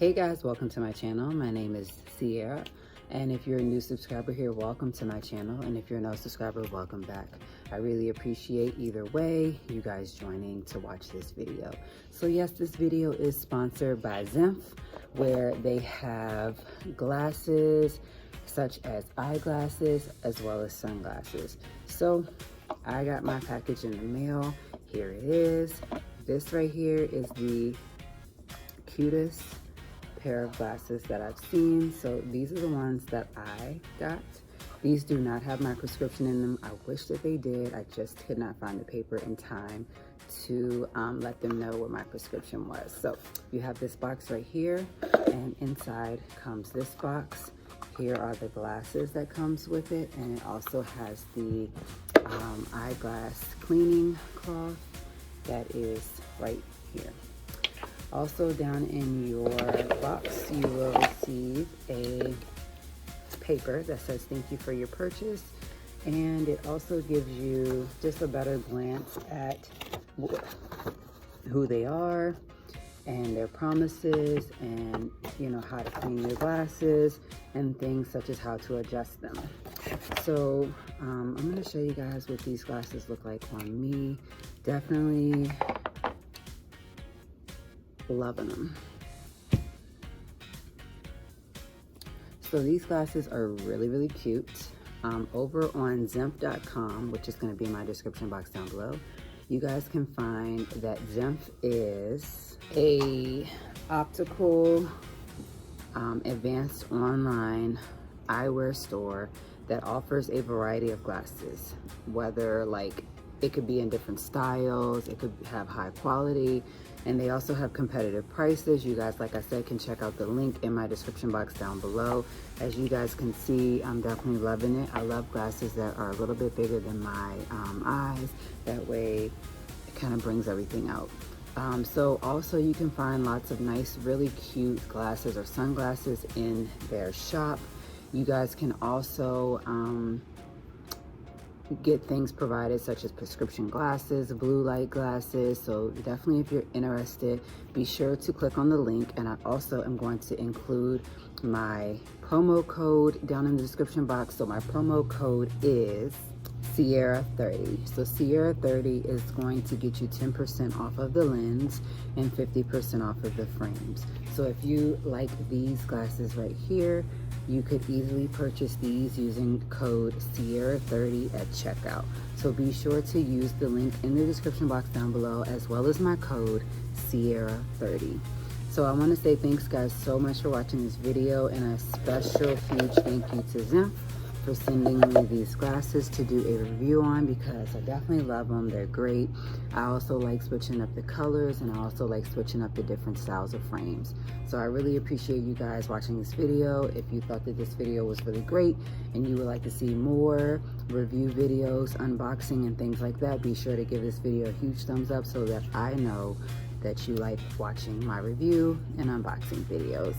Hey guys, welcome to my channel. My name is Sierra, and if you're a new subscriber here, welcome to my channel, and if you're no subscriber, welcome back. I really appreciate either way you guys joining to watch this video. So yes, this video is sponsored by Zinff, where they have glasses such as eyeglasses as well as sunglasses. So I got my package in the mail. Here it is. This right here is the cutest pair of glasses that I've seen. So these are the ones that I got. These do not have my prescription in them. I wish that they did. I just could not find the paper in time to let them know what my prescription was. So you have this box right here, and inside comes this box. Here are the glasses that comes with it, and it also has the eyeglass cleaning cloth that is right here. Also down in your box, you will receive a paper that says thank you for your purchase, and it also gives you just a better glance at who they are and their promises, and you know how to clean your glasses and things such as how to adjust them. So I'm going to show you guys what these glasses look like on me. Definitely loving them. So these glasses are really cute. Over on Zinff.com, which is going to be in my description box down below, you guys can find that Zinff is a optical advanced online eyewear store that offers a variety of glasses, whether like it could be in different styles, it could have high quality, and they also have competitive prices. You guys, like I said, can check out the link in my description box down below. As you guys can see, I'm definitely loving it. I love glasses that are a little bit bigger than my eyes. That way it kind of brings everything out. So also you can find lots of nice, really cute glasses or sunglasses in their shop. You guys can also get things provided such as prescription glasses, blue light glasses. So definitely, if you're interested, be sure to click on the link, and I also am going to include my promo code down in the description box. So my promo code is Sierra30. So Sierra30 is going to get you 10% off of the lens and 50% off of the frames. So if you like these glasses right here, you could easily purchase these using code Sierra30 at checkout. So be sure to use the link in the description box down below, as well as my code Sierra30. So I want to say thanks guys so much for watching this video, and a special huge thank you to Zinff for sending me these glasses to do a review on, because I definitely love them. They're great. I also like switching up the colors, and I also like switching up the different styles of frames. So I really appreciate you guys watching this video. If you thought that this video was really great and you would like to see more review videos, unboxing, and things like that, be sure to give this video a huge thumbs up so that I know that you like watching my review and unboxing videos.